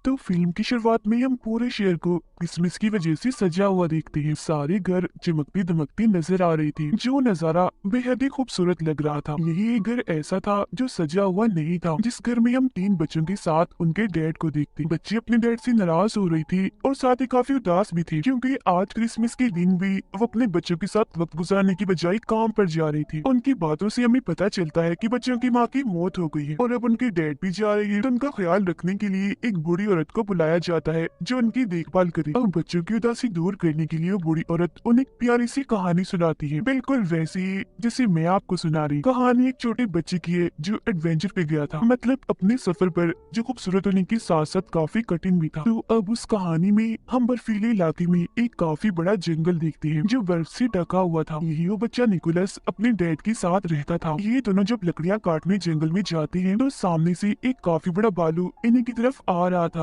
तो फिल्म की शुरुआत में हम पूरे शहर को क्रिसमस की वजह से सजा हुआ देखते हैं। सारे घर चमकती दमकती नजर आ रही थी। जो नजारा बेहद ही खूबसूरत लग रहा था। यही एक घर ऐसा था जो सजा हुआ नहीं था, जिस घर में हम 3 बच्चों के साथ उनके डैड को देखते। बच्ची अपने डैड से नाराज हो रही थी और साथ ही काफी उदास भी थी, क्योंकि आज क्रिसमस के दिन भी वो अपने बच्चों के साथ वक्त गुजारने की बजाय काम पर जा रही थी। उनकी बातों से हमें पता चलता है कि बच्चों की माँ की मौत हो गई है और अब उनके डैड भी जा रहे हैं। तो उनका ख्याल रखने के लिए एक बूढ़ी औरत को बुलाया जाता है जो उनकी देखभाल करे। अब बच्चों की उदासी दूर करने के लिए वो बूढ़ी औरत उन्हें एक प्यारी सी कहानी सुनाती है, बिल्कुल वैसी ही जैसे मैं आपको सुना रही। कहानी एक छोटे बच्चे की है जो एडवेंचर पे गया था, मतलब अपने सफर पर, जो खूबसूरत होने के साथ साथ काफी कठिन भी था। तो अब उस कहानी में हम बर्फीले इलाके में एक काफी बड़ा जंगल देखते हैं जो बर्फ से ढका हुआ था। यही वो बच्चा निकोलस अपने डैड के साथ रहता था। ये दोनों जब लकड़ियां काटने जंगल में जाते हैं तो सामने से एक काफी बड़ा भालू इन्हीं की तरफ आ रहा था।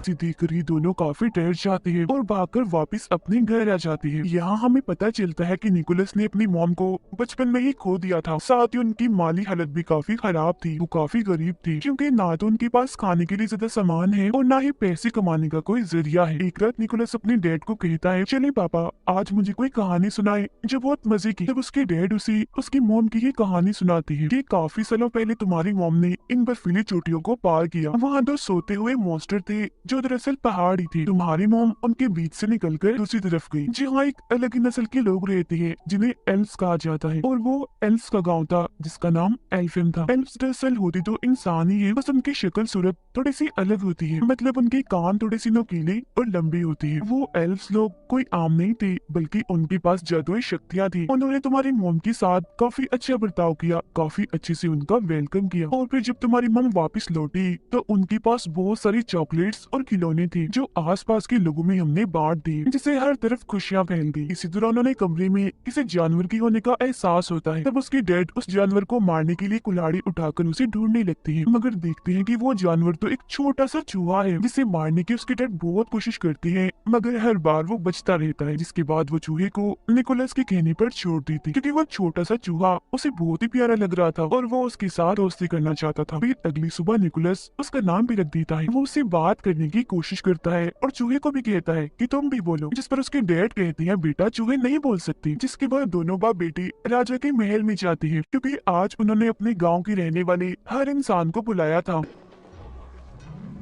देखकर ही दोनों काफी डर जाते हैं और भागकर वापस अपने घर आ जाते हैं। यहाँ हमें पता चलता है कि निकोलस ने अपनी मॉम को बचपन में ही खो दिया था। साथ ही उनकी माली हालत भी काफी खराब थी। वो काफी गरीब थी, क्योंकि ना तो उनके पास खाने के लिए ज्यादा सामान है और ना ही पैसे कमाने का कोई जरिया है। एक रात निकोलस अपने डैड को कहता है, चले पापा आज मुझे कोई कहानी सुनाए जो बहुत मजे की। तब उसके डैड उसे उसकी मॉम की ये कहानी सुनाती है कि काफी सालों पहले तुम्हारी मॉम ने इन बर्फीली चोटियों को पार किया। वहाँ 2 सोते हुए मॉन्स्टर थे जो दरअसल पहाड़ी थी। तुम्हारी मॉम उनके बीच से निकलकर दूसरी तरफ गई, जहाँ एक अलग ही नस्ल के लोग रहते हैं जिन्हें एल्व्स कहा जाता है, और वो एल्व्स का गांव था जिसका नाम एल्फिम था। एल्व्स दरअसल होती तो इंसान ही है, बस उनकी शक्ल सूरत थोड़ी सी अलग होती है, मतलब उनके कान थोड़े सी नुकीले और लंबी होती है। वो एल्व्स लोग कोई आम नहीं थे, बल्कि उनके पास जादुई शक्तियाँ थी। उन्होंने तुम्हारी मॉम के साथ काफी अच्छा बर्ताव किया, काफी अच्छे से उनका वेलकम किया, और फिर जब तुम्हारी मॉम वापस लौटी तो उनके पास बहुत सारी चॉकलेट्स और खिलौने थे जो आसपास के लोगों में हमने बांट दिए, जिससे हर तरफ खुशियां फैल गई। इसी दौरान उन्होंने कमरे में किसी जानवर की होने का एहसास होता है। तब उसके डैड उस जानवर को मारने के लिए कुल्हाड़ी उठाकर उसे ढूंढने लगते हैं, मगर देखते हैं कि वो जानवर तो एक छोटा सा चूहा है जिसे मारने की उसके डैड बहुत कोशिश करते हैं, मगर हर बार वो बचता रहता है। जिसके बाद वो चूहे को निकोलस के कहने पर छोड़ देती, क्योंकि वो छोटा सा चूहा उसे बहुत ही प्यारा लग रहा था और वो उसके साथ दोस्ती करना चाहता था। फिर अगली सुबह निकोलस उसका नाम भी रख देता है। वो उससे बात करने की कोशिश करता है और चूहे को भी कहता है कि तुम भी बोलो, जिस पर उसके डैड कहते हैं बेटा चूहे नहीं बोल सकती। जिसके बाद दोनों बाप बेटी राजा के महल में जाती है, क्योंकि आज उन्होंने अपने गांव के रहने वाले हर इंसान को बुलाया था।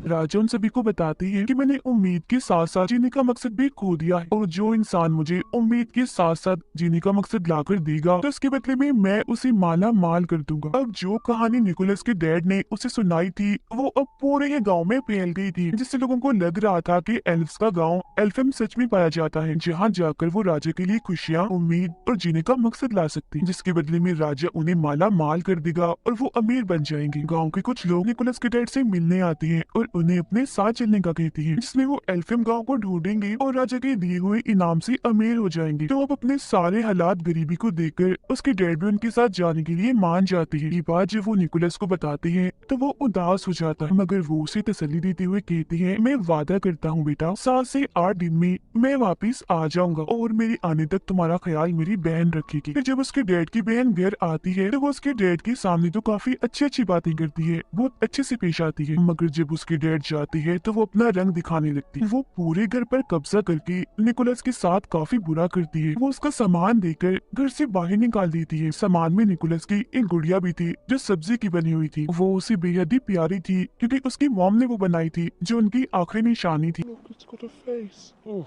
राजा उन सभी को बताती है कि मैंने उम्मीद के साथ साथ जीने का मकसद भी खो दिया है, और जो इंसान मुझे उम्मीद के साथ साथ जीने का मकसद लाकर देगा तो उसके बदले में मैं उसे माला माल कर दूंगा। अब जो कहानी निकोलस के डैड ने उसे सुनाई थी वो अब पूरे ही गांव में फैल गई थी, जिससे लोगों को लग रहा था कि एल्व्स का गांव एल्फिम सच में पाया जाता है, जहाँ जाकर वो राजा के लिए खुशियाँ, उम्मीद और जीने का मकसद ला सकते हैं, जिसके बदले में राजा उन्हें माला माल कर देगा और वो अमीर बन जाएंगे। गाँव के कुछ लोग निकोलस के डैड से मिलने आते हैं और उन्हें अपने साथ चलने का कहती है, जिसमें वो एल्फिम गांव को ढूंढेंगे और राजा के दिए हुए इनाम से अमीर हो जाएंगे। तो अब अपने सारे हालात गरीबी को देखकर उसके डैड भी उनके साथ जाने के लिए मान जाते हैं। ये बात जब वो निकोलस को बताते हैं तो वो उदास हो जाता है, मगर वो उसे तसल्ली देते हुए कहते हैं, मैं वादा करता हूँ बेटा 7 से 8 दिन में मैं वापिस आ जाऊंगा और मेरे आने तक तुम्हारा ख्याल मेरी बहन रखेगी। फिर जब उसके डैड की बहन घर आती है तो वो उसके डैड के सामने तो काफी अच्छी अच्छी बातें करती है, बहुत अच्छे से पेश आती है, मगर जब उसके डैड जाती है तो वो अपना रंग दिखाने लगती है। वो पूरे घर पर कब्जा करके निकोलस के साथ काफी बुरा करती है। वो उसका सामान देकर घर से बाहर निकाल देती है। सामान में निकोलस की एक गुड़िया भी थी जो सब्जी की बनी हुई थी। वो उसे बेहद ही प्यारी थी, क्योंकि उसकी मॉम ने वो बनाई थी, जो उनकी आखिरी निशानी थी। Look, it's got a face. Oh.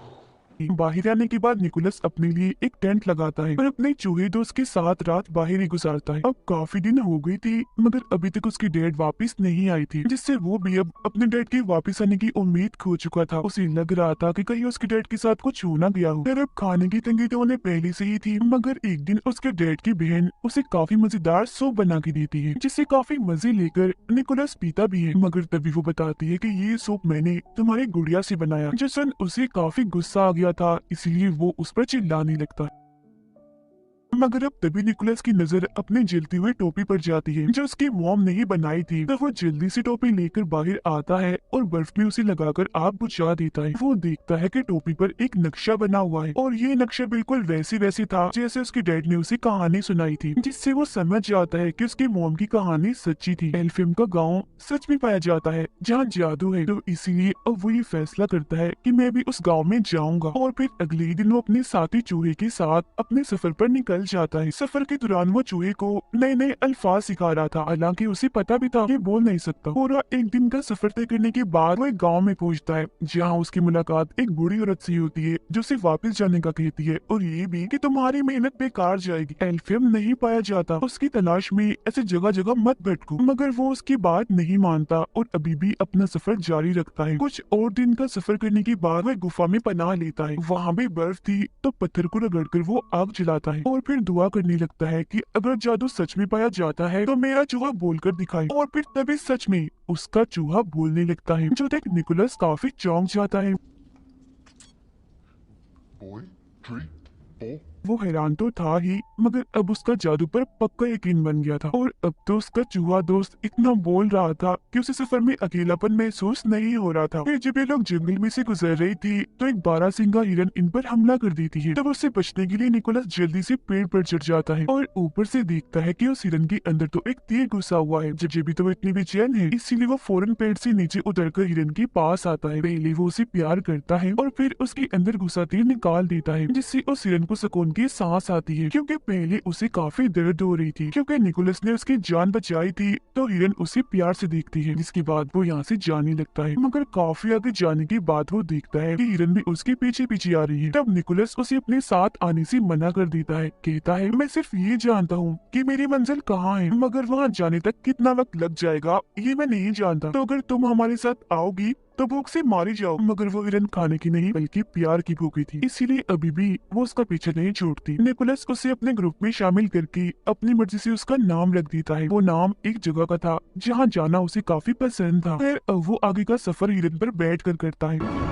बाहर आने के बाद निकोलस अपने लिए एक टेंट लगाता है और अपने चूहे दोस्त के साथ रात बाहर ही गुजारता है। अब काफी दिन हो गई थी, मगर अभी तक उसकी डैड वापस नहीं आई थी, जिससे वो भी अब अपने डैड के वापस आने की उम्मीद खो चुका था। उसे लग रहा था कि कहीं उसके डैड के साथ कुछ हो ना गया हो। फिर अब खाने की तंगी तो उन्हें पहले से ही थी, मगर एक दिन उसके डैड की बहन उसे काफी मजेदार सूप बना के देती है, जिससे काफी मजे लेकर निकोलस पीता भी है। मगर तभी वो बताती है कि ये सूप मैंने तुम्हारी गुड़िया से बनाया, जिस उसे काफी गुस्सा आ गया था, इसलिए वो उस पर चिल्लाने लगता है। मगर अब तभी निकोलस की नजर अपनी जलती हुई टोपी पर जाती है जो उसकी मॉम ने ही बनाई थी। तो वो जल्दी से टोपी लेकर बाहर आता है और बर्फ में उसे लगाकर आग बुझा देता है। वो देखता है कि टोपी पर एक नक्शा बना हुआ है और ये नक्शा बिल्कुल वैसे था जैसे उसकी डैड ने उसे कहानी सुनाई थी, जिससे वो समझ जाता है कि उसकी मॉम की कहानी सच्ची थी। एल्फियम का गांव सच में पाया जाता है जहाँ जादू है, तो इसीलिए अब वो ये फैसला करता है कि मैं भी उस गांव में जाऊंगा। और फिर अगले ही दिन वो अपने साथी चूहे के साथ अपने सफर पर निकल जाता है। सफर के दौरान वो चूहे को नए नए अल्फाज सिखा रहा था, हालांकि उसे पता भी था कि बोल नहीं सकता। पूरा एक दिन का सफर तय करने के बाद वो एक गाँव में पहुँचता है जहाँ उसकी मुलाकात एक बूढ़ी औरत से होती है जो उसे वापस जाने का कहती है और ये भी कि तुम्हारी मेहनत बेकार जाएगी, एल्फियम नहीं पाया जाता, उसकी तलाश में ऐसे जगह जगह मत भटको। मगर वो उसकी बात नहीं मानता और अभी भी अपना सफर जारी रखता है। कुछ और दिन का सफर करने के बाद वह गुफा में पनाह लेता है। वहाँ भी बर्फ थी तो पत्थर को रगड़कर वो आग जलाता है और फिर दुआ करने लगता है कि अगर जादू सच में पाया जाता है तो मेरा चूहा बोलकर दिखाए। और फिर तभी सच में उसका चूहा बोलने लगता है, जो देख निकोलस काफी चौंक जाता है। Boy, tree, ball. वो हैरान तो था ही, मगर अब उसका जादू पर पक्का यकीन बन गया था। और अब तो उसका चूहा दोस्त इतना बोल रहा था कि उसे सफर में अकेलापन महसूस नहीं हो रहा था। फिर जब ये लोग जंगल में से गुजर रही थी तो एक बारहसिंगा हिरन इन पर हमला कर देती है। तब उससे बचने के लिए निकोलस जल्दी से पेड़ पर चढ़ जाता है और ऊपर से देखता है कि उस हिरन के अंदर तो एक तीर घुसा हुआ है। जब भी तो वो इतनी बेचैन है, इसीलिए वो फौरन पेड़ से नीचे उतरकर हिरन के पास आता है। पहले वो उसे प्यार करता है और फिर उसके अंदर घुसा तीर निकाल देता है, जिससे उस हिरन को सुकून की सांस आती है, क्योंकि पहले उसे काफी दर्द हो रही थी। क्योंकि निकोलस ने उसकी जान बचाई थी तो हिरन उसे प्यार से देखती है, जिसके बाद वो यहाँ से जाने लगता है। मगर काफी आगे जाने के बाद वो देखता है कि हिरन भी उसके पीछे पीछे आ रही है। तब निकोलस उसे अपने साथ आने से मना कर देता है, कहता है मैं सिर्फ ये जानता हूँ कि मेरी मंजिल कहाँ है, मगर वहाँ जाने तक कितना वक्त लग जाएगा ये मैं नहीं जानता। तो अगर तुम हमारे साथ आओगी तो भूख से मारी जाओ। मगर वो हिरन खाने की नहीं बल्कि प्यार की भूखी थी, इसीलिए अभी भी वो उसका पीछे नहीं छोड़ती। निकोलस उसे अपने ग्रुप में शामिल करके अपनी मर्जी से उसका नाम रख देता है। वो नाम एक जगह का था जहाँ जाना उसे काफी पसंद था। फिर अब वो आगे का सफर हिरन पर बैठ कर करता है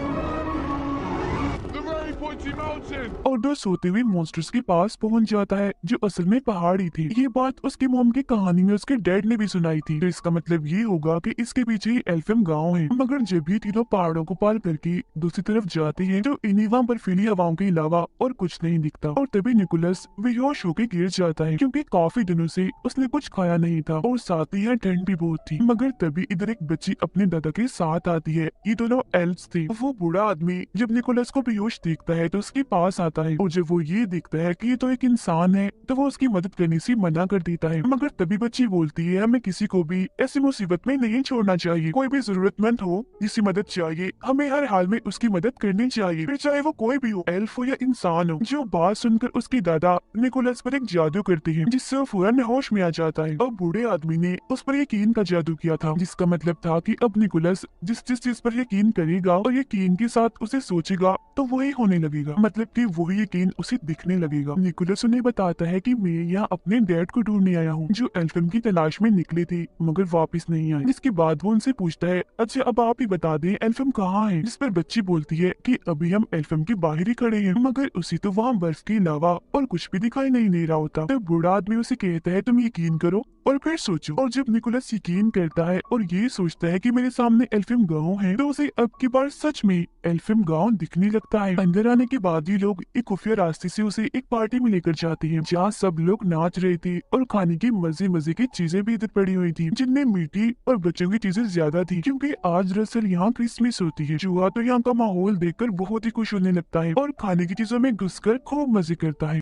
The very pointy mountain. और दो सोते हुए मॉन्स्टर्स के पास पहुंच जाता है जो असल में पहाड़ी थी। ये बात उसकी मॉम की कहानी में उसके डैड ने भी सुनाई थी, तो इसका मतलब ये होगा कि इसके पीछे ही एल्फियम गांव है। मगर जब भी तीनों पहाड़ों को पार करके दूसरी तरफ जाते हैं तो इन्हीं वहाँ बर्फीली हवाओं के अलावा और कुछ नहीं दिखता। और तभी निकोलस बेहोश होकर गिर जाता है, क्योंकि काफी दिनों से उसने कुछ खाया नहीं था और साथ ही यहाँ ठंड भी बहुत थी। मगर तभी इधर एक बच्ची अपने दादा के साथ आती है। ये दोनों एल्फ्स थे। वो बूढ़ा आदमी जब निकोलस को बेहोश देखता है तो उसके पास आता है और जब वो ये देखता है कि ये तो एक इंसान है तो वो उसकी मदद करने से मना कर देता है। मगर तभी बच्ची बोलती है हमें किसी को भी ऐसी मुसीबत में नहीं छोड़ना चाहिए। कोई भी जरूरतमंद हो जिसे मदद चाहिए हमें हर हाल में उसकी मदद करनी चाहिए, फिर चाहे वो कोई भी हो, एल्फ हो या इंसान हो। जो बात सुनकर उसकी दादा निकोलस पर एक जादू करते हैं जिससे वो फौरन होश में आ जाता है। और बूढ़े आदमी ने उस पर यकीन का जादू किया था, जिसका मतलब था कि अब निकोलस जिस जिस चीज पर यकीन करेगा और यकीन के साथ उसे सोचेगा तो वही होने लगेगा, मतलब कि वही यकीन उसे दिखने लगेगा। निकोलस उन्हें बताता है कि मैं यहाँ अपने डैड को ढूंढने आया हूँ जो एल्फियम की तलाश में निकले थे मगर वापस नहीं आए। जिसके बाद वो उनसे पूछता है अच्छा अब आप ही बता दें एल्फियम कहाँ है। जिस पर बच्ची बोलती है कि अभी हम एल्फियम के बाहर ही खड़े हैं, मगर उसी तो वहाँ बर्फ के अलावा और कुछ भी दिखाई नहीं दे रहा होता। तो बूढ़ा आदमी उसे कहता है तुम यकीन करो और फिर सोचो। और जब निकोलस यकीन करता है और ये सोचता है कि मेरे सामने एल्फियम गांव है तो उसे अब की बार सच में एल्फियम गांव दिखने लगता है। अंदर आने के बाद ये लोग एक खुफिया रास्ते से उसे एक पार्टी में लेकर जाते हैं जहाँ सब लोग नाच रहे थे और खाने की मजे मजे की चीजें भी इधर पड़ी हुई थी, जिनमें मीठी और बच्चों की चीजें ज्यादा थी, क्योंकि आज दरअसल यहाँ क्रिसमस होती है। चूहा तो यहाँ का माहौल देखकर बहुत ही खुश होने लगता है और खाने की चीजों में घुसकर खूब मजे करता है।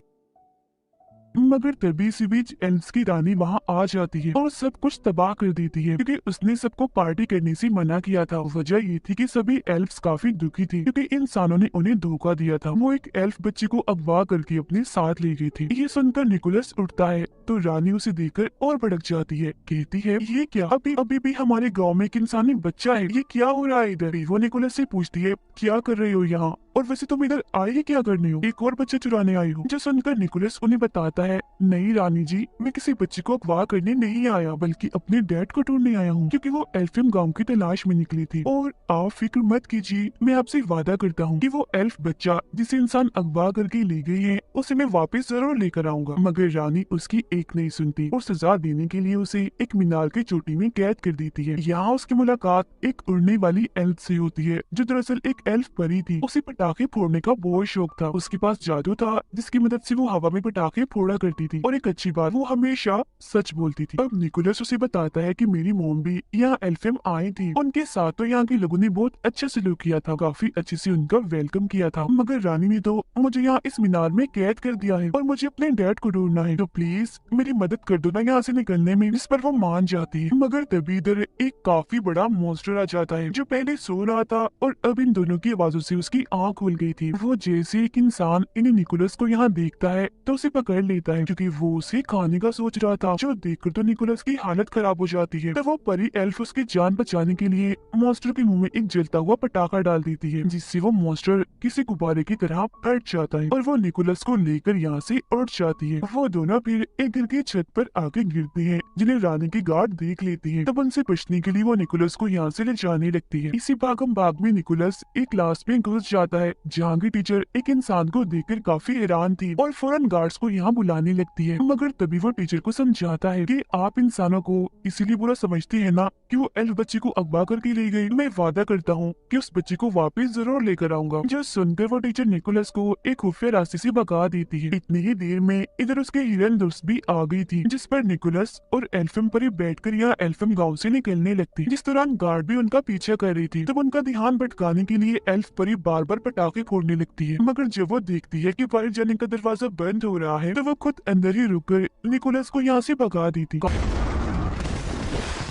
मगर तभी इसी बीच एल्फ्स की रानी वहाँ आ जाती है और सब कुछ तबाह कर देती है, क्योंकि उसने सबको पार्टी करने से मना किया था। वजह ये थी कि सभी एल्फ्स काफी दुखी थे क्योंकि इंसानों ने उन्हें धोखा दिया था। वो एक एल्फ बच्ची को अगवा करके अपने साथ ले गई थी। ये सुनकर निकोलस उठता है तो रानी उसे देखकर और भड़क जाती है, कहती है ये क्या, अभी अभी भी हमारे गाँव में एक इंसानी बच्चा है, ये क्या हो रहा है इधर। वो निकोलस से पूछती है क्या कर रहे हो यहाँ, और वैसे तुम इधर आए ही क्या करने हो? एक और बच्चा चुराने आई हो? जो सुनकर निकोलस उन्हें बताता है, नहीं रानी जी, मैं किसी बच्चे को अगवा करने नहीं आया, बल्कि अपने डैड को ढूंढने आया हूँ, क्योंकि वो एल्फियम गांव की तलाश में निकली थी। और आप फिक्र मत कीजिए, मैं आपसे वादा करता हूँ कि वो एल्फ बच्चा जिसे इंसान अगवा करके ले गई है, उसे मैं वापस जरूर लेकर आऊंगा। मगर रानी उसकी एक नहीं सुनती और सजा देने के लिए उसे एक मीनार की चोटी में कैद कर देती है। यहाँ उसकी मुलाकात एक उड़ने वाली एल्फ से होती है, जो दरअसल एक एल्फ परी थी। उसे पटाखे फोड़ने का बहुत शौक था। उसके पास जादू था जिसकी मदद से वो हवा में पटाखे फोड़ा करती थी, और एक अच्छी बात, वो हमेशा सच बोलती थी। अब निकोलस उसे बताता है कि मेरी मोम भी यहाँ एल्फियम आई थी, उनके साथ तो यहाँ के लोगों ने बहुत अच्छा सलूक किया था, काफी अच्छे से उनका वेलकम किया था। मगर रानी ने तो मुझे यहाँ इस मीनार में कैद कर दिया है और मुझे अपने डैड को ढूंढना है, तो प्लीज मेरी मदद कर दो ना यहाँ से निकलने में। इस पर वो मान जाती है। मगर तभी इधर एक काफी बड़ा मॉन्स्टर आ जाता है, जो पहले सो रहा था और अब इन दोनों की आवाजों से उसकी आंख खुल गई थी। वो जैसे एक इंसान इन निकोलस को यहाँ देखता है तो उसे पकड़ लेता है, क्योंकि वो उसे खाने का सोच रहा था, जो देखकर तो निकोलस की हालत खराब हो जाती है। तो वो परी एल्फ उसकी जान बचाने के लिए मॉन्स्टर के मुंह में एक जलता हुआ पटाखा डाल देती है, जिससे वो मॉन्स्टर किसी गुब्बारे की तरह फट जाता है और वो निकोलस को लेकर यहाँ से उड़ जाती है। वो दोनों फिर एक घर की छत पर आके गिरते हैं, जिन्हें रानी की गार्ड देख लेती है। तब उनसे बचने के लिए वो निकोलस को यहाँ से ले जाने लगती है। इसी भागम भाग में निकोलस एक क्लास में घुस जाता है, जहाँ की टीचर एक इंसान को देखकर काफी हैरान थी और फौरन गार्ड्स को यहाँ बुलाने लगती है। मगर तभी वो टीचर को समझाता है कि आप इंसानों को इसीलिए बुरा समझती है ना कि वो एल्फ बच्चे को अगवा करके ले गई। मैं वादा करता हूँ कि उस बच्चे को वापस जरूर लेकर आऊंगा। जो सुनकर वो टीचर निकोलस को एक खुफिया रास्ते से भगा देती है। इतनी ही देर में इधर उसके हिरन दोस्त भी आ गई थी, जिस पर निकोलस और एल्फियम परी बैठकर यहाँ एल्फियम गांव से निकलने लगती। जिस दौरान गार्ड भी उनका पीछा कर रही थी। तब उनका ध्यान भटकाने के लिए एल्फ परी बार बार पटाखे फोड़ने लगती है। मगर जब वो देखती है कि बाहर जाने का दरवाजा बंद हो रहा है, तो वो खुद अंदर ही रुककर निकोलस को यहाँ से भगा देती।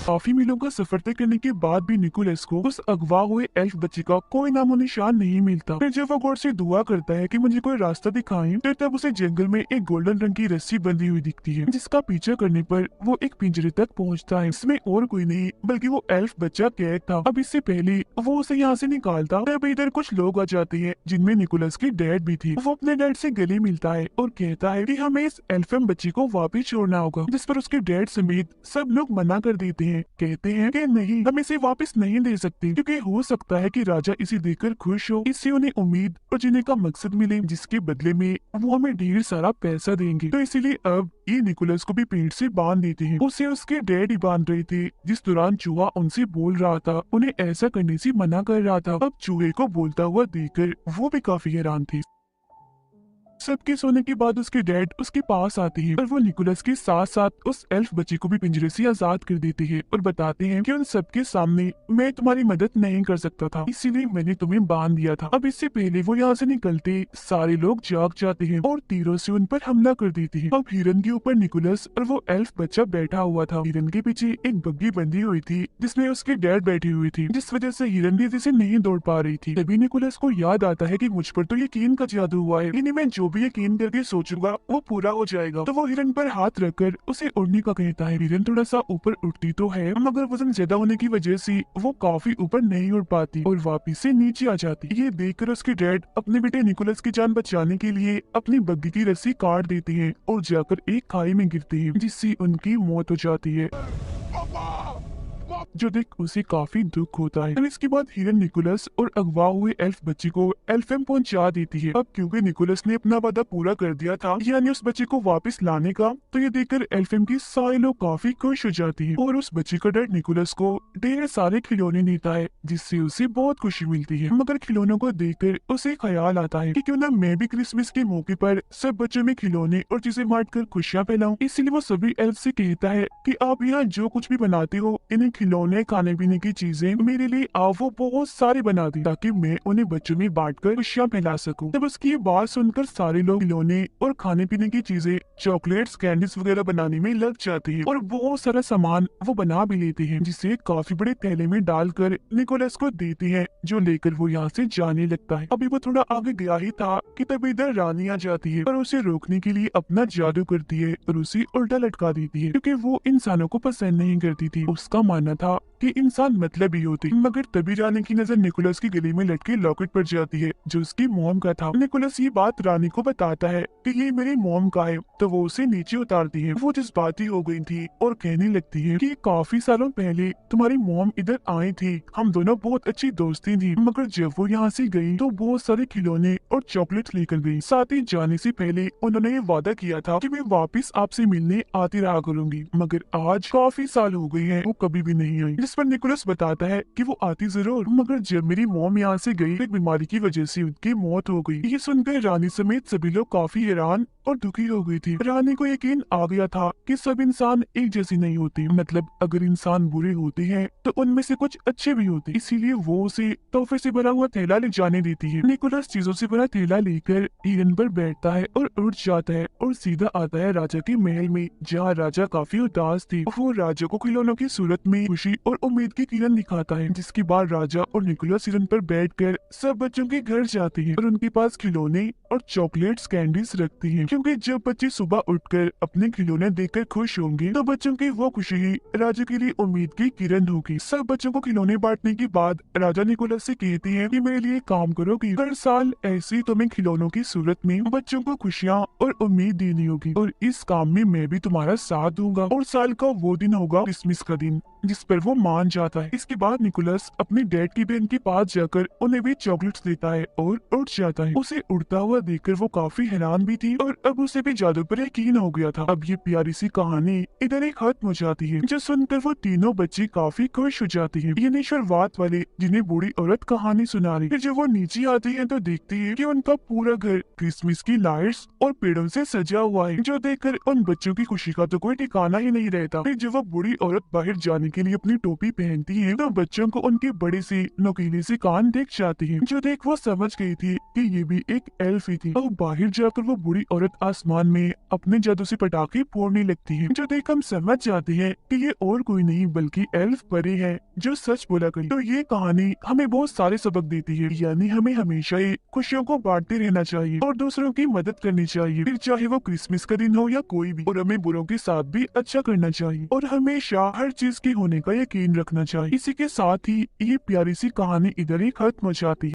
काफी मीलों का सफर तय करने के बाद भी निकोलस को उस अगवा हुए एल्फ बच्चे का कोई नामो निशान नहीं मिलता। फिर जब वो गॉड से दुआ करता है कि मुझे कोई रास्ता दिखाएं, तो तब उसे जंगल में एक गोल्डन रंग की रस्सी बंधी हुई दिखती है, जिसका पीछा करने पर वो एक पिंजरे तक पहुंचता है। इसमें और कोई नहीं बल्कि वो एल्फ बच्चा कैद था। अब इससे पहले वो उसे यहाँ से निकालता, तब इधर कुछ लोग आ जाते हैं, जिनमें निकोलस की डैड भी थी। वो अपने डैड से गले मिलता है और कहता है कि हमें इस एल्फियम बच्चे को वापिस छोड़ना होगा, जिस पर उसके डैड समेत सब लोग मना कर देते हैं। कहते हैं कि नहीं, हम इसे वापस नहीं दे सकते, क्योंकि हो सकता है कि राजा इसे देखकर खुश हो, इससे उन्हें उम्मीद और जीने का मकसद मिले, जिसके बदले में वो हमें ढेर सारा पैसा देंगे। तो इसीलिए अब ये निकोलस को भी पेट से बांध देते हैं। उसे उसके डैड ही बांध रहे थे, जिस दौरान चूहा उनसे बोल रहा था, उन्हें ऐसा करने से मना कर रहा था। अब चूहे को बोलता हुआ देखकर वो भी काफी हैरान थी। सबके सोने के बाद उसके डैड उसके पास आते हैं और वो निकोलस के साथ साथ उस एल्फ बच्चे को भी पिंजरे से आजाद कर देते हैं और बताते हैं कि उन सबके सामने मैं तुम्हारी मदद नहीं कर सकता था, इसीलिए मैंने तुम्हें बांध दिया था। अब इससे पहले वो यहाँ से निकलते सारे लोग जाग जाते हैं और तीरों से उन पर हमला कर देते हैं। अब हिरन के ऊपर निकोलस और वो एल्फ बच्चा बैठा हुआ था। हिरन के पीछे एक बग्गी बंधी हुई थी, जिसमें उसके डैड बैठी हुई थी, जिस वजह से हिरन भी से नहीं दौड़ पा रही थी। तभी निकोलस को याद आता है कि मुझ पर तो यकीन का जादू हुआ है, इन्हें मैं जो भी यकीन करके सोचूंगा वो पूरा हो जाएगा। तो वो हिरन पर हाथ रखकर उसे उड़ने का कहता है। हिरन थोड़ा सा ऊपर उड़ती तो है, मगर वजन ज्यादा होने की वजह से वो काफी ऊपर नहीं उड़ पाती और वापिस से नीचे आ जाती। ये देखकर उसके डैड अपने बेटे निकोलस की जान बचाने के लिए अपनी बग्गी की रस्सी काट देते हैं और जाकर एक खाई में गिरते हैं, जिससे उनकी मौत हो जाती है। जो देख उसे काफी दुख होता है। और इसके बाद हिरन निकोलस और अगवा हुए एल्फ बच्चे को एल्फियम पहुंचा देती है। अब क्योंकि निकोलस ने अपना वादा पूरा कर दिया था, यानी उस बच्चे को वापस लाने का, तो ये देखकर एल्फियम की सारे लोग काफी खुश हो जाती है और उस बच्चे का डैड निकोलस को ढेर सारे खिलौने देता है, जिससे उसे बहुत खुशी मिलती है। मगर खिलौनों को देखकर उसे ख्याल आता है कि क्यों ना मैं भी क्रिसमस के मौके पर सब बच्चों में खिलौने और चीजें बांट कर खुशियाँ फैलाऊं। इसलिए वो सभी एल्फ से कहता है कि आप यहाँ जो कुछ भी बनाते हो, इन्हें खिलौने खाने पीने की चीजें मेरे लिए आप वो बहुत सारे बना दी, ताकि मैं उन्हें बच्चों में बांटकर खुशियाँ फैला सकूं। तब उसकी ये बात सुनकर सारे लोग खिलौने और खाने पीने की चीजें, चॉकलेट्स, कैंडीज वगैरह बनाने में लग जाते हैं और बहुत सारा सामान वो बना भी लेते हैं, जिसे काफी बड़े थैले में डालकर निकोलस को देते हैं, जो लेकर वो यहाँ से जाने लगता है। अभी वो थोड़ा आगे गया ही था कि तब इधर रानी आ जाती है और उसे रोकने के लिए अपना जादू करती है और उसे उल्टा लटका देती है, क्योंकि वो इंसानों को पसंद नहीं करती थी। उसका मानना था था कि इंसान मतलब ही होते, मगर तभी रानी की नजर निकोलस की गले में लटके लॉकेट पर जाती है जो उसकी मॉम का था। निकोलस ये बात रानी को बताता है कि ये मेरी मॉम का है, तो वो उसे नीचे उतारती है। वो जज्बाती हो गई थी और कहने लगती है कि काफी सालों पहले तुम्हारी मॉम इधर आई थी, हम दोनों बहुत अच्छी दोस्ती थी, मगर जब वो यहाँ से गई तो बहुत सारे खिलौने और चॉकलेट लेकर गई। साथ ही जाने से पहले उन्होंने ये वादा किया था कि मैं वापस आपसे मिलने आती रहा करूंगी, मगर आज काफी साल हो गई है वो कभी भी नहीं आई। जिस पर निकोलस बताता है कि वो आती जरूर, मगर जब मेरी मॉम यहाँ से गई एक बीमारी की वजह से उनकी मौत हो गई। ये सुनकर रानी समेत सभी लोग काफी हैरान और दुखी हो गई थी। रानी को यकीन आ गया था कि सब इंसान एक जैसे नहीं होते, मतलब अगर इंसान बुरे होते हैं तो उनमें से कुछ अच्छे भी होते, इसीलिए वो उसे तोहफे से भरा हुआ थैला ले जाने देती है। निकोलस चीजों से भरा थैला लेकर हिरन पर बैठता है और उड़ जाता है और सीधा आता है राजा के महल में, जहाँ राजा काफी उदास थे। वो राजा को खिलौनों की सूरत में खुशी और उम्मीद की किरण दिखाता है, जिसके बाद राजा और निकोलस हिरन पर बैठकर सब बच्चों के घर जाते हैं और उनके पास खिलौने और चॉकलेट्स कैंडीज रखते हैं, क्योंकि जब बच्चे सुबह उठकर अपने खिलौने देखकर खुश होंगे तो बच्चों की वो खुशी ही राजा के लिए उम्मीद की किरण होगी। सब बच्चों को खिलौने बांटने के बाद राजा निकोलस से कहती है कि मेरे लिए काम करोगी, हर साल ऐसे ही तुम्हें खिलौनों की सूरत में बच्चों को खुशियाँ और उम्मीद देनी होगी, और इस काम में मैं भी तुम्हारा साथ दूंगा। और साल का वो दिन होगा क्रिसमस का दिन, जिस पर वो मान जाता है। इसके बाद निकोलस अपने डैड की बहन के पास जाकर उन्हें भी चॉकलेट्स देता है और उड़ जाता है। उसे उड़ता हुआ देखकर वो काफी हैरान भी थी और अब उसे भी जादू पर यकीन हो गया था। अब ये प्यारी सी कहानी इधर ही खत्म हो जाती है, जो सुनकर वो तीनों बच्चे काफी खुश हो जाती है। ये नहीं शुरुआत वाले जिन्हें बूढ़ी औरत कहानी सुना रही। फिर जब वो नीचे आती है तो देखती है कि उनका पूरा घर क्रिसमस की लाइट्स और पेड़ों से सजा हुआ है, जो देखकर उन बच्चों की खुशी का तो कोई ठिकाना ही नहीं रहता। फिर जब वो बूढ़ी औरत बाहर जाने के लिए अपनी टोपी पहनती है तो बच्चों को उनके बड़े से नुकीले से कान दिख जाते हैं, जो देख वो समझ गई थी कि ये भी एक एल्फ ही थी। और बाहर जाकर वो बूढ़ी औरत आसमान में अपने जादू से पटाखे फोड़ने लगती है, जो देख हम समझ जाते हैं कि ये और कोई नहीं बल्कि एल्फ परी है जो सच बोला करी। तो ये कहानी हमें बहुत सारे सबक देती है, यानी हमें हमेशा ही खुशियों को बांटते रहना चाहिए और दूसरों की मदद करनी चाहिए, फिर चाहे वो क्रिसमस का दिन हो या कोई भी। और हमें बुरों के साथ भी अच्छा करना चाहिए और हमेशा हर चीज के होने का यकीन रखना चाहिए। इसी के साथ ही ये प्यारी सी कहानी इधर ही खत्म हो जाती है।